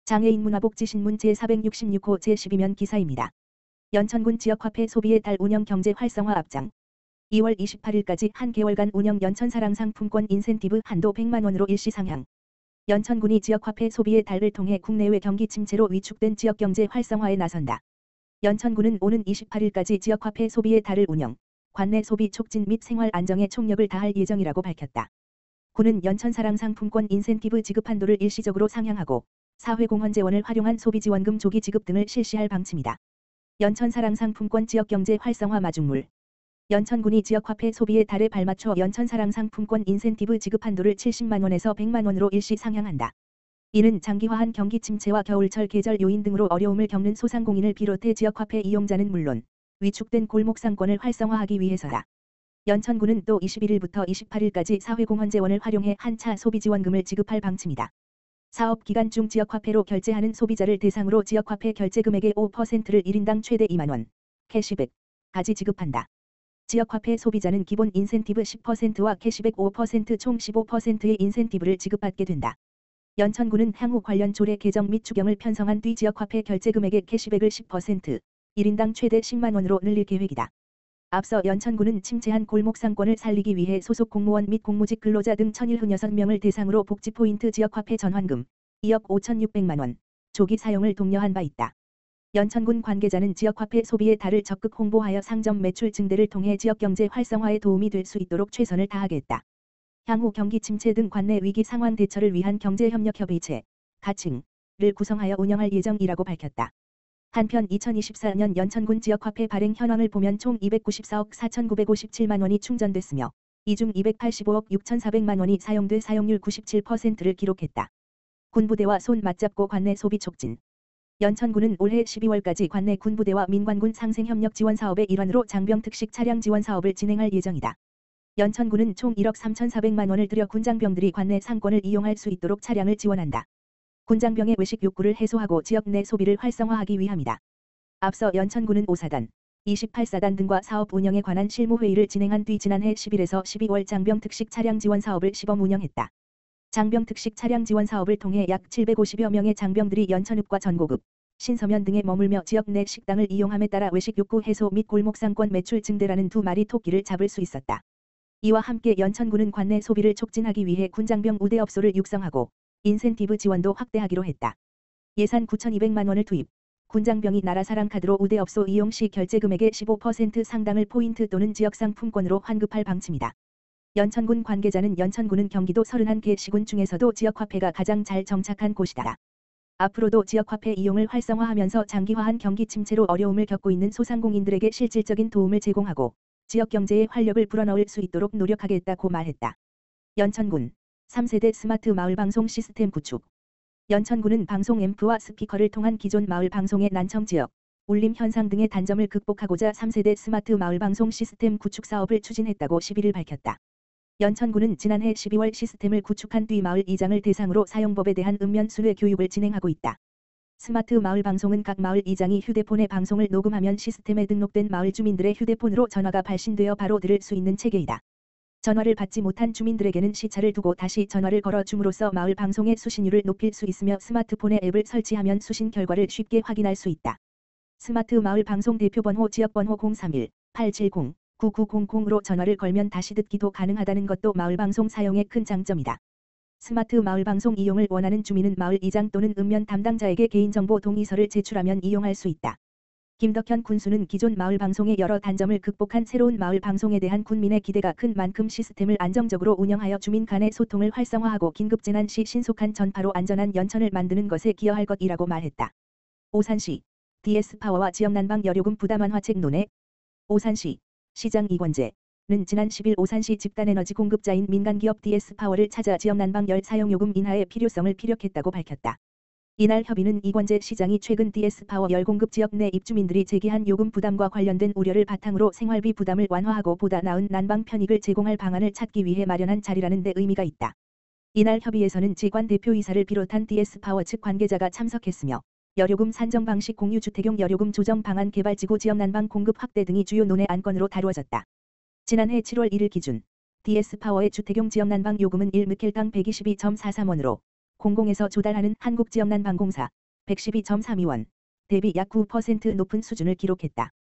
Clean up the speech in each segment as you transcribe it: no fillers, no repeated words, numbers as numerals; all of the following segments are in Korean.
장애인 문화복지신문 제466호 제12면 기사입니다. 연천군 지역화폐 소비의 달 운영 경제 활성화 앞장. 2월 28일까지 한 개월간 운영 연천사랑 상품권 인센티브 한도 100만 원으로 일시 상향. 연천군이 지역화폐 소비의 달을 통해 국내외 경기 침체로 위축된 지역경제 활성화에 나선다. 연천군은 오는 28일까지 지역화폐 소비의 달을 운영, 관내 소비 촉진 및 생활 안정에 총력을 다할 예정이라고 밝혔다. 군은 연천사랑 상품권 인센티브 지급 한도를 일시적으로 상향하고 사회공헌 재원을 활용한 소비지원금 조기 지급 등을 실시할 방침이다. 연천사랑 상품권 지역경제 활성화 마중물. 연천군이 지역화폐 소비의 달에 발맞춰 연천사랑 상품권 인센티브 지급 한도를 70만 원에서 100만 원으로 일시 상향한다. 이는 장기화한 경기 침체와 겨울철 계절 요인 등으로 어려움을 겪는 소상공인을 비롯해 지역화폐 이용자는 물론 위축된 골목상권을 활성화하기 위해서다. 연천군은 또 21일부터 28일까지 사회공헌 재원을 활용해 한차 소비지원금을 지급할 방침이다. 사업 기간 중 지역화폐로 결제하는 소비자를 대상으로 지역화폐 결제 금액의 5%를 1인당 최대 2만 원, 캐시백까지 지급한다. 지역화폐 소비자는 기본 인센티브 10%와 캐시백 5% 총 15%의 인센티브를 지급받게 된다. 연천군은 향후 관련 조례 개정 및 추경을 편성한 뒤 지역화폐 결제 금액의 캐시백을 10%, 1인당 최대 10만 원으로 늘릴 계획이다. 앞서 연천군은 침체한 골목상권을 살리기 위해 소속 공무원 및 공무직 근로자 등 1,106명을 대상으로 복지포인트 지역화폐 전환금 2억 5,600만 원 조기 사용을 독려한 바 있다. 연천군 관계자는 지역화폐 소비의 달을 적극 홍보하여 상점 매출 증대를 통해 지역경제 활성화에 도움이 될 수 있도록 최선을 다하겠다. 향후 경기 침체 등 관내 위기 상황 대처를 위한 경제협력협의체, 가칭을 구성하여 운영할 예정이라고 밝혔다. 한편 2024년 연천군 지역화폐 발행 현황을 보면 총 294억 4,957만 원이 충전됐으며 이 중 285억 6,400만 원이 사용돼 사용률 97%를 기록했다. 군부대와 손 맞잡고 관내 소비 촉진. 연천군은 올해 12월까지 관내 군부대와 민관군 상생협력 지원 사업의 일환으로 장병 특식 차량 지원 사업을 진행할 예정이다. 연천군은 총 1억 3,400만 원을 들여 군장병들이 관내 상권을 이용할 수 있도록 차량을 지원한다. 군장병의 외식 욕구를 해소하고 지역 내 소비를 활성화하기 위함이다. 앞서 연천군은 5사단, 28사단 등과 사업 운영에 관한 실무회의를 진행한 뒤 지난해 10일에서 12월 장병 특식 차량 지원 사업을 시범 운영했다. 장병 특식 차량 지원 사업을 통해 약 750여 명의 장병들이 연천읍과 전고급, 신서면 등에 머물며 지역 내 식당을 이용함에 따라 외식 욕구 해소 및 골목상권 매출 증대라는 두 마리 토끼를 잡을 수 있었다. 이와 함께 연천군은 관내 소비를 촉진하기 위해 군장병 우대업소를 육성하고 인센티브 지원도 확대하기로 했다. 예산 9,200만 원을 투입, 군장병이 나라사랑 카드로 우대업소 이용 시 결제 금액의 15% 상당을 포인트 또는 지역상품권으로 환급할 방침이다. 연천군 관계자는 연천군은 경기도 31개 시군 중에서도 지역화폐가 가장 잘 정착한 곳이다. 앞으로도 지역화폐 이용을 활성화하면서 장기화한 경기 침체로 어려움을 겪고 있는 소상공인들에게 실질적인 도움을 제공하고 지역 경제에 활력을 불어넣을 수 있도록 노력하겠다고 말했다. 연천군 3세대 스마트 마을 방송 시스템 구축. 연천군은 방송 앰프와 스피커를 통한 기존 마을 방송의 난청 지역, 울림 현상 등의 단점을 극복하고자 3세대 스마트 마을 방송 시스템 구축 사업을 추진했다고 11일 밝혔다. 연천군은 지난해 12월 시스템을 구축한 뒤 마을 이장을 대상으로 사용법에 대한 읍면 순회 교육을 진행하고 있다. 스마트 마을 방송은 각 마을 이장이 휴대폰에 방송을 녹음하면 시스템에 등록된 마을 주민들의 휴대폰으로 전화가 발신되어 바로 들을 수 있는 체계이다. 전화를 받지 못한 주민들에게는 시차를 두고 다시 전화를 걸어 줌으로써 마을 방송의 수신율을 높일 수 있으며 스마트폰에 앱을 설치하면 수신 결과를 쉽게 확인할 수 있다. 스마트 마을 방송 대표번호 지역번호 031-870-9900으로 전화를 걸면 다시 듣기도 가능하다는 것도 마을 방송 사용의 큰 장점이다. 스마트 마을 방송 이용을 원하는 주민은 마을 이장 또는 읍면 담당자에게 개인정보 동의서를 제출하면 이용할 수 있다. 김덕현 군수는 기존 마을 방송의 여러 단점을 극복한 새로운 마을 방송에 대한 군민의 기대가 큰 만큼 시스템을 안정적으로 운영하여 주민 간의 소통을 활성화하고 긴급재난 시 신속한 전파로 안전한 연천을 만드는 것에 기여할 것이라고 말했다. 오산시 DS파워와 지역난방 여료금 부담 완화책 논의. 오산시 시장 이권재는 지난 10일 오산시 집단에너지 공급자인 민간기업 DS파워를 찾아 지역난방 열 사용요금 인하의 필요성을 피력했다고 밝혔다. 이날 협의는 이권재 시장이 최근 DS파워 열 공급 지역 내 입주민들이 제기한 요금 부담과 관련된 우려를 바탕으로 생활비 부담을 완화하고 보다 나은 난방 편익을 제공할 방안을 찾기 위해 마련한 자리라는 데 의미가 있다. 이날 협의에서는 지관 대표이사를 비롯한 DS파워 측 관계자가 참석했으며 여료금 산정 방식 공유 주택용 여료금 조정 방안 개발지구 지역 난방 공급 확대 등이 주요 논의 안건으로 다루어졌다. 지난해 7월 1일 기준 DS파워의 주택용 지역 난방 요금은 1르켈당 122.43원으로 공공에서 조달하는 한국지역난방공사 112.32원 대비 약 9% 높은 수준을 기록했다.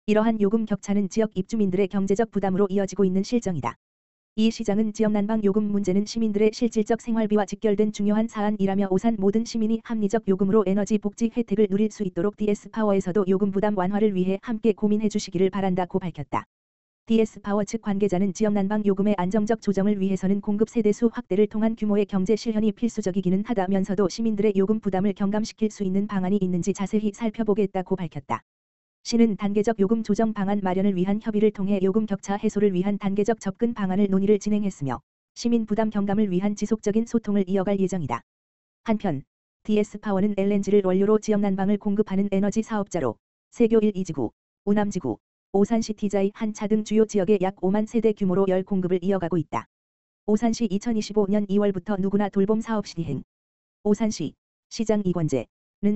이러한 요금 격차는 지역 입주민들의 경제적 부담으로 이어지고 있는 실정이다. 이 시장은 지역난방 요금 문제는 시민들의 실질적 생활비와 직결된 중요한 사안이라며 오산 모든 시민이 합리적 요금으로 에너지 복지 혜택을 누릴 수 있도록 DS파워에서도 요금 부담 완화를 위해 함께 고민해 주시기를 바란다고 밝혔다. DS파워 측 관계자는 지역난방 요금의 안정적 조정을 위해서는 공급 세대수 확대를 통한 규모의 경제 실현이 필수적이기는 하다면서도 시민들의 요금 부담을 경감시킬 수 있는 방안이 있는지 자세히 살펴보겠다고 밝혔다. 시는 단계적 요금 조정 방안 마련을 위한 협의를 통해 요금 격차 해소를 위한 단계적 접근 방안을 논의를 진행했으며 시민 부담 경감을 위한 지속적인 소통을 이어갈 예정이다. 한편 DS파워는 LNG를 원료로 지역난방을 공급하는 에너지 사업자로 세교 1, 2지구, 우남지구, 오산시티자이 한차 등 주요 지역에 약 5만 세대 규모로 열 공급을 이어가고 있다. 오산시 2025년 2월부터 누구나 돌봄 사업 시행. 오산시 시장 이권재는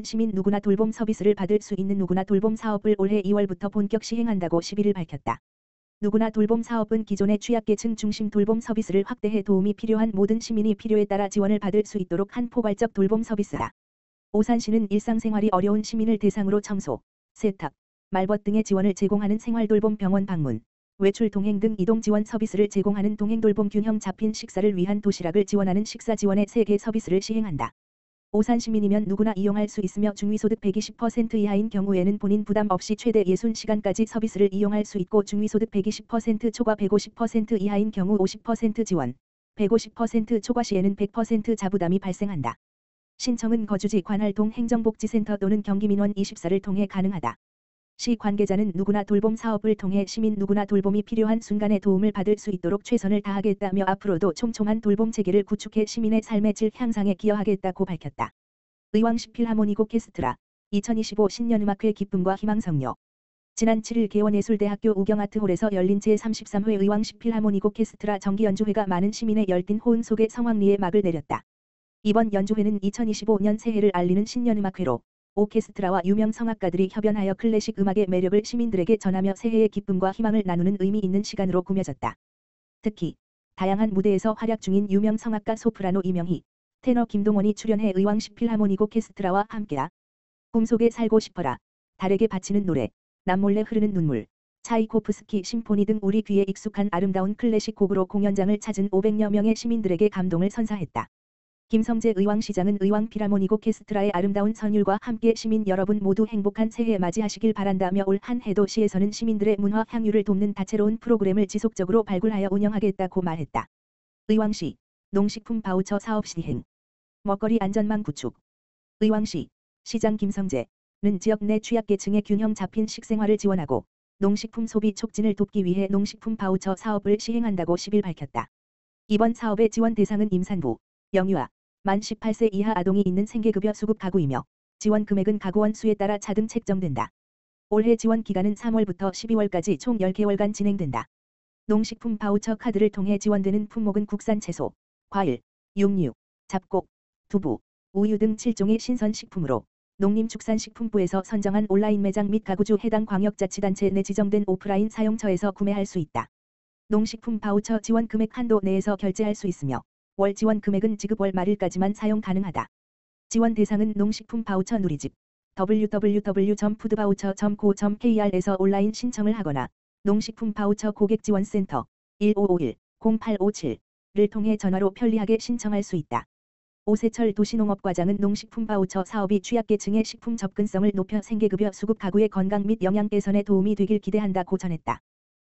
시민 누구나 돌봄 서비스를 받을 수 있는 누구나 돌봄 사업을 올해 2월부터 본격 시행한다고 11일 밝혔다. 누구나 돌봄 사업은 기존의 취약계층 중심 돌봄 서비스를 확대해 도움이 필요한 모든 시민이 필요에 따라 지원을 받을 수 있도록 한 포괄적 돌봄 서비스다. 오산시는 일상생활이 어려운 시민을 대상으로 청소, 세탁, 말벗 등의 지원을 제공하는 생활돌봄 병원 방문, 외출 동행 등 이동 지원 서비스를 제공하는 동행돌봄 균형 잡힌 식사를 위한 도시락을 지원하는 식사 지원의 3개 서비스를 시행한다. 오산 시민이면 누구나 이용할 수 있으며 중위소득 120% 이하인 경우에는 본인 부담 없이 최대 60시간까지 서비스를 이용할 수 있고 중위소득 120% 초과 150% 이하인 경우 50% 지원, 150% 초과 시에는 100% 자부담이 발생한다. 신청은 거주지 관할동 행정복지센터 또는 경기민원 24를 통해 가능하다. 시 관계자는 누구나 돌봄 사업을 통해 시민 누구나 돌봄이 필요한 순간에 도움을 받을 수 있도록 최선을 다하겠다며 앞으로도 촘촘한 돌봄 체계를 구축해 시민의 삶의 질 향상에 기여하겠다고 밝혔다. 의왕시 필하모닉 오케스트라 2025 신년음악회 기쁨과 희망 성료. 지난 7일 개원예술대학교 우경아트홀에서 열린 제33회 의왕시 필하모닉 오케스트라 정기연주회가 많은 시민의 열띤 호응 속에 성황리에 막을 내렸다. 이번 연주회는 2025년 새해를 알리는 신년음악회로 오케스트라와 유명 성악가들이 협연하여 클래식 음악의 매력을 시민들에게 전하며 새해의 기쁨과 희망을 나누는 의미 있는 시간으로 꾸며졌다. 특히 다양한 무대에서 활약 중인 유명 성악가 소프라노 이명희, 테너 김동원이 출연해 의왕시 필하모닉 오케스트라와 함께하 꿈속에 살고 싶어라, 달에게 바치는 노래, 남몰래 흐르는 눈물, 차이코프스키 심포니 등 우리 귀에 익숙한 아름다운 클래식 곡으로 공연장을 찾은 500여 명의 시민들에게 감동을 선사했다. 김성재 의왕시장은 의왕 필하모닉 오케스트라의 아름다운 선율과 함께 시민 여러분 모두 행복한 새해 맞이하시길 바란다며 올 한 해도 시에서는 시민들의 문화 향유를 돕는 다채로운 프로그램을 지속적으로 발굴하여 운영하겠다고 말했다. 의왕시 농식품 바우처 사업 시행. 먹거리 안전망 구축. 의왕시 시장 김성재는 지역 내 취약계층의 균형 잡힌 식생활을 지원하고 농식품 소비 촉진을 돕기 위해 농식품 바우처 사업을 시행한다고 10일 밝혔다. 이번 사업의 지원 대상은 임산부, 영유아, 만 18세 이하 아동이 있는 생계급여 수급 가구이며 지원 금액은 가구원 수에 따라 차등 책정된다. 올해 지원 기간은 3월부터 12월까지 총 10개월간 진행된다. 농식품 바우처 카드를 통해 지원되는 품목은 국산 채소, 과일, 육류, 잡곡, 두부, 우유 등 7종의 신선식품으로 농림축산식품부에서 선정한 온라인 매장 및 가구주 해당 광역자치단체 내 지정된 오프라인 사용처에서 구매할 수 있다. 농식품 바우처 지원 금액 한도 내에서 결제할 수 있으며 월 지원 금액은 지급 월 말일까지만 사용 가능하다. 지원 대상은 농식품 바우처 누리집 www.foodvoucher.go.kr에서 온라인 신청을 하거나 농식품 바우처 고객지원센터 1551-0857를 통해 전화로 편리하게 신청할 수 있다. 오세철 도시농업과장은 농식품 바우처 사업이 취약계층의 식품 접근성을 높여 생계급여 수급 가구의 건강 및 영양 개선에 도움이 되길 기대한다고 전했다.